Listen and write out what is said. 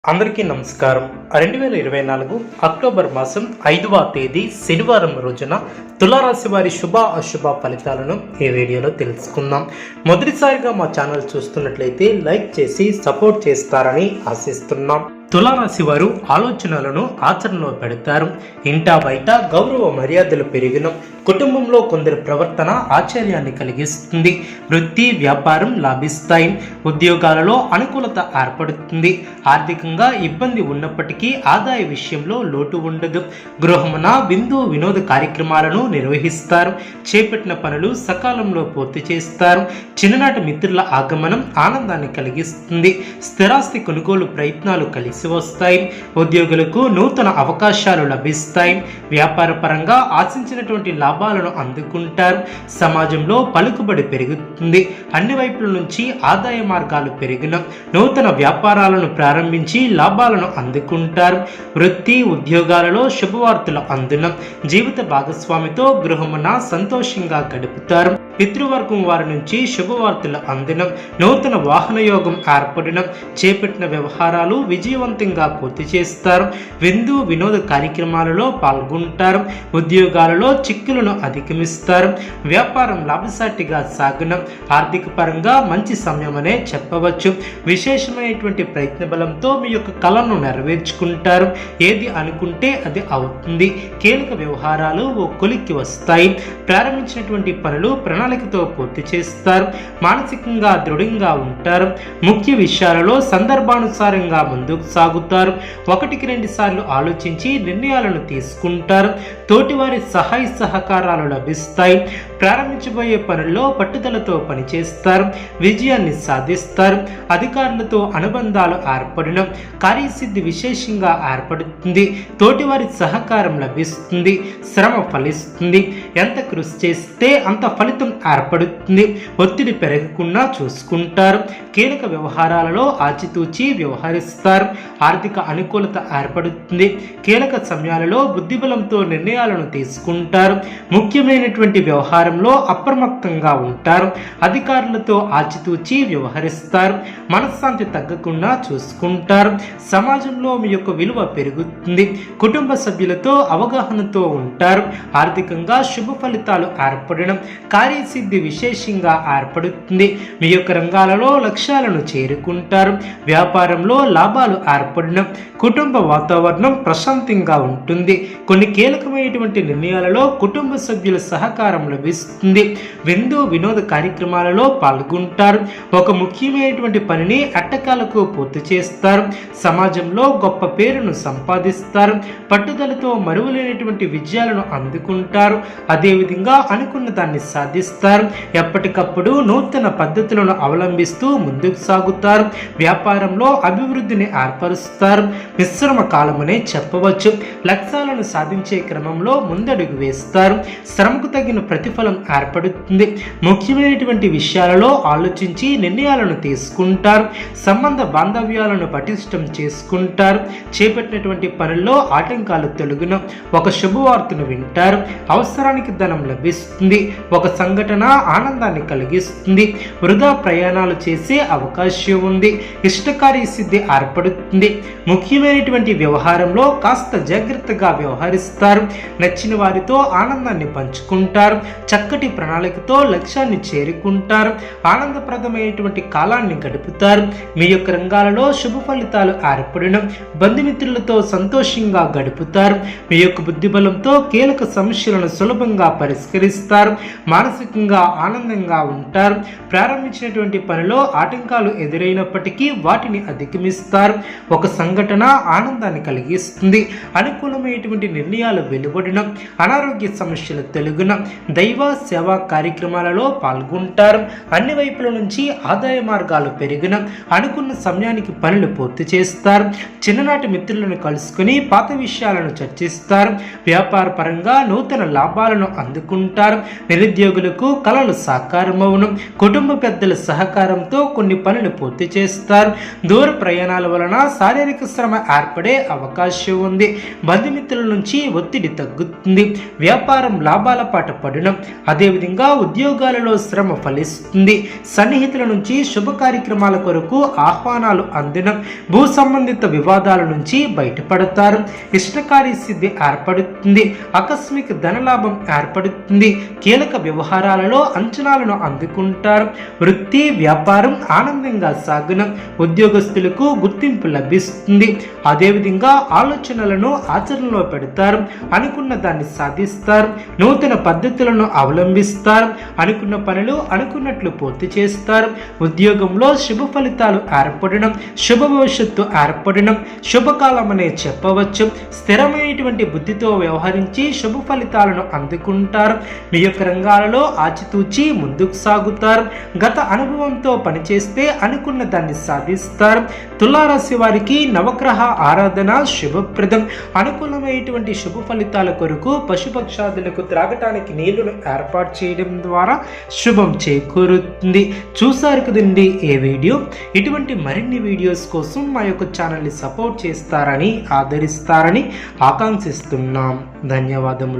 అందరికీ నమస్కారం. 2024 అక్టోబర్ మాసం 5వ తేదీ శనివారం రోజున తులారాశి వారి శుభ అశుభ ఫలితాలను ఈ వీడియోలో తెలుసుకుందాం. మొదటిసారిగా మా ఛానల్ చూస్తున్నట్లయితే లైక్ చేసి సపోర్ట్ చేస్తారని ఆశిస్తున్నాం. తులారాశి వారు ఆలోచనలను ఆచరణలో పెడతారు. ఇంటా బయట గౌరవ మర్యాదలు పెరిగిన కుటుంబంలో కొందరి ప్రవర్తన ఆశ్చర్యాన్ని కలిగిస్తుంది. వృత్తి వ్యాపారం లాభిస్తాయి. ఉద్యోగాలలో అనుకూలత ఏర్పడుతుంది. ఆర్థికంగా ఇబ్బంది ఉన్నప్పటికీ ఆదాయ విషయంలో లోటు ఉండదు. గృహమున విందు వినోద కార్యక్రమాలను నిర్వహిస్తారు. చేపట్టిన పనులు సకాలంలో పూర్తి చేస్తారు. చిన్ననాటి మిత్రుల ఆగమనం ఆనందాన్ని కలిగిస్తుంది. స్థిరాస్తి కొనుగోలు ప్రయత్నాలు కలిసి వస్తాయి. ఉద్యోగులకు నూతన అవకాశాలు లభిస్తాయి. వ్యాపార పరంగా ఆశించినటువంటి లాభాలను అందుకుంటారు. సమాజంలో పలుకుబడి పెరుగుతుంది. అన్ని వైపుల నుంచి ఆదాయ మార్గాలు పెరిగిన నూతన వ్యాపారాలను ప్రారంభించి లాభాలను అందుకుంటారు. వృత్తి ఉద్యోగాలలో శుభవార్తలు అందున జీవిత భాగస్వామితో గృహమున సంతోషంగా గడుపుతారు. పితృవర్గం వారి నుంచి శుభవార్తలు అందిన నూతన వాహన యోగం ఏర్పడిన చేపట్టిన వ్యవహారాలు విజయవంతంగా పూర్తి చేస్తారు. విందు వినోద కార్యక్రమాలలో పాల్గొంటారు. ఉద్యోగాలలో చిక్కులను అధిగమిస్తారు. వ్యాపారం లాభసాటిగా సాగిన ఆర్థిక పరంగా మంచి సమయమనే చెప్పవచ్చు. విశేషమైనటువంటి ప్రయత్న బలంతో మీ యొక్క కళను నెరవేర్చుకుంటారు. ఏది అనుకుంటే అది అవుతుంది. కీలక వ్యవహారాలు ఓ కొలిక్కి వస్తాయి. ప్రారంభించినటువంటి పనులు ప్రణాళికతో పూర్తి చేస్తారు. మానసికంగా దృఢంగా ఉంటారు. ముఖ్య విషయాలలో సందర్భానుసారంగా ముందుకు సాగుతారు. 1-2 సార్లు ఆలోచించి నిర్ణయాలను తీసుకుంటారు. తోటివారి సహాయ సహకారాలు లభిస్తాయి. ప్రారంభించబోయే పనుల్లో పట్టుదలతో పనిచేస్తారు. విజయాన్ని సాధిస్తారు. అధికారులతో అనుబంధాలు ఏర్పడిన కార్యసిద్ధి విశేషంగా ఏర్పడుతుంది. తోటివారి సహకారం లభిస్తుంది. శ్రమ ఫలిస్తుంది. ఎంత కృషి చేస్తే అంత ఫలితం ఏర్పడుతుంది. ఒత్తిడి పెరగకుండా చూసుకుంటారు. కీలక వ్యవహారాలలో ఆచితూచి వ్యవహరిస్తారు. ఆర్థిక అనుకూలత ఏర్పడుతుంది. కీలక సమయాలలో బుద్ధిబలంతో నిర్ణయాలను తీసుకుంటారు. ముఖ్యమైనటువంటి వ్యవహారంలో అప్రమత్తంగా ఉంటారు. అధికారులతో ఆచితూచి వ్యవహరిస్తారు. మనశ్శాంతి తగ్గకుండా చూసుకుంటారు. సమాజంలో మీ యొక్క విలువ పెరుగుతుంది. కుటుంబ సభ్యులతో అవగాహనతో ఉంటారు. ఆర్థికంగా శుభ ఫలితాలు ఏర్పడడం కార్యసిద్ధి విశేషంగా ఏర్పడుతుంది. మీ యొక్క రంగాలలో లక్ష్యాలను చేరుకుంటారు. వ్యాపారంలో లాభాలు ఏర్పడడం కుటుంబ వాతావరణం ప్రశాంతంగా ఉంటుంది. కొన్ని కీలకమైనటువంటి నిర్ణయాలలో కుటుంబ సభ్యుల సహకారం లభిస్తుంది. విందు వినోద కార్యక్రమాలలో పాల్గొంటారు. ఒక ముఖ్యమైనటువంటి పనిని అట్టకాలకు పూర్తి చేస్తారు. సమాజంలో గొప్ప పేరును సంపాదిస్తారు. పట్టుదలతో మరువలేనటువంటి విజయాలను అందుకుంటారు. అదేవిధంగా అనుకున్న దాన్ని సాధిస్తారు. ఎప్పటికప్పుడు నూతన పద్ధతులను అవలంబిస్తూ ముందుకు సాగుతారు. వ్యాపారంలో అభివృద్ధిని ఏర్పరుస్తారు. మిశ్రమ కాలమనే చెప్పవచ్చు. లక్ష్యాలను సాధించే క్రమంలో ముందడుగు వేస్తారు. శ్రమకు తగిన ప్రతిఫలం ఏర్పడుతుంది. ముఖ్యమైనటువంటి విషయాలలో ఆలోచించి నిర్ణయాలను తీసుకుంటారు. సంబంధ బాంధవ్యాలను పటిష్టం చేసుకుంటారు. చేపట్టినటువంటి పనుల్లో ఆటంకాలు తొలగును. ఒక శుభవార్తను వింటారు. అవసరానికి ధనం లభిస్తుంది. ఒక సంఘటన ఆనందాన్ని కలిగిస్తుంది. వృధా ప్రయాణాలు చేసే అవకాశం ఉంది. ఇష్టకార్య సిద్ధి ఏర్పడుతుంది. ముఖ్యమైనటువంటి వ్యవహారంలో కాస్త జాగ్రత్తగా వ్యవహరిస్తారు. నచ్చిన వారితో ఆనందాన్ని పంచుకుంటారు. చక్కటి ప్రణాళికతో లక్ష్యాన్ని చేరుకుంటారు. ఆనందప్రదమైనటువంటి కాలాన్ని గడుపుతారు. మీ యొక్క రంగాలలో శుభ ఫలితాలు ఏర్పడిన బంధుమిత్రులతో సంతోషంగా గడుపుతారు. మీ యొక్క బుద్ధిబలంతో కీలక సమస్యలను సులభంగా పరిష్కరిస్తారు. మానసికంగా ఆనందంగా ఉంటారు. ప్రారంభించినటువంటి పనిలో ఆటంకాలు ఎదురైనప్పటికీ వాటిని అధిగమిస్తారు. ఒక సంఘటన ఆనందాన్ని కలిగిస్తుంది. అనుకూలమైనటువంటి నిర్ణయాలు వెలువడిన అనారోగ్య సమస్యలు తొలగిన దైవ సేవా కార్యక్రమాలలో పాల్గొంటారు. అన్ని వైపుల నుంచి ఆదాయ మార్గాలు పెరిగిన అనుకున్న సమయానికి పనులు పూర్తి చేస్తారు. చిన్ననాటి మిత్రులను కలుసుకుని పాత విషయాలను చర్చిస్తారు. వ్యాపార పరంగా నూతన లాభాలను అందుకుంటారు. నిరుద్యోగులకు విద్యార్థులకు కలలు సాకారమవును. కుటుంబ పెద్దల సహకారంతో కొన్ని పనులు పూర్తి చేస్తారు. దూర ప్రయాణాల వలన శారీరక శ్రమ ఏర్పడే అవకాశం ఉంది. బంధుమిత్రుల నుంచి ఒత్తిడి తగ్గుతుంది. వ్యాపారం లాభాల పాట పడును. అదేవిధంగా ఉద్యోగాలలో శ్రమ ఫలిస్తుంది. సన్నిహితుల నుంచి శుభ కార్యక్రమాల కొరకు ఆహ్వానాలు అందును. భూ సంబంధిత వివాదాల నుంచి బయటపడతారు. ఇష్టకార్య సిద్ధి ఏర్పడుతుంది. ఆకస్మిక ధనలాభం ఏర్పడుతుంది. కీలక వ్యవహారాలలో అంచనాలను అందుకుంటారు. వృత్తి వ్యాపారం ఆనందంగా సాగును. ఉద్యోగస్తులకు గుర్తింపు లభిస్తుంది. అదేవిధంగా ఆలోచనలను ఆచరణలో పెడతారు. అనుకున్న దాన్ని సాధిస్తారు. నూతన పద్ధతులను అవలంబిస్తారు. అనుకున్న పనులు అనుకున్నట్లు పూర్తి చేస్తారు. ఉద్యోగంలో శుభ ఫలితాలు ఏర్పడడం, శుభ భవిష్యత్తు ఏర్పడడం శుభకాలం అనే చెప్పవచ్చు. స్థిరమైనటువంటి బుద్ధితో వ్యవహరించి శుభ ఫలితాలను అందుకుంటారు. మీ యొక్క రంగాలలో ఆచితూచి ముందుకు సాగుతారు. గత అనుభవంతో పనిచేస్తే అనుకున్న దాన్ని సాధిస్తారు. తులారాశి వారికి నవగ్రహ ఆరాధన శుభప్రదం. అనుకూలమైనటువంటి శుభ ఫలితాల కొరకు పశుపక్షాదులకు త్రాగటానికి నీళ్లను ఏర్పాటు చేయడం ద్వారా శుభం చేకూరుతుంది. చూసారు కదండి ఏ వీడియో. ఇటువంటి మరిన్ని వీడియోస్ కోసం మా యొక్క ఛానల్ని సపోర్ట్ చేస్తారని ఆదరిస్తారని ఆకాంక్షిస్తున్నాం. ధన్యవాదములు.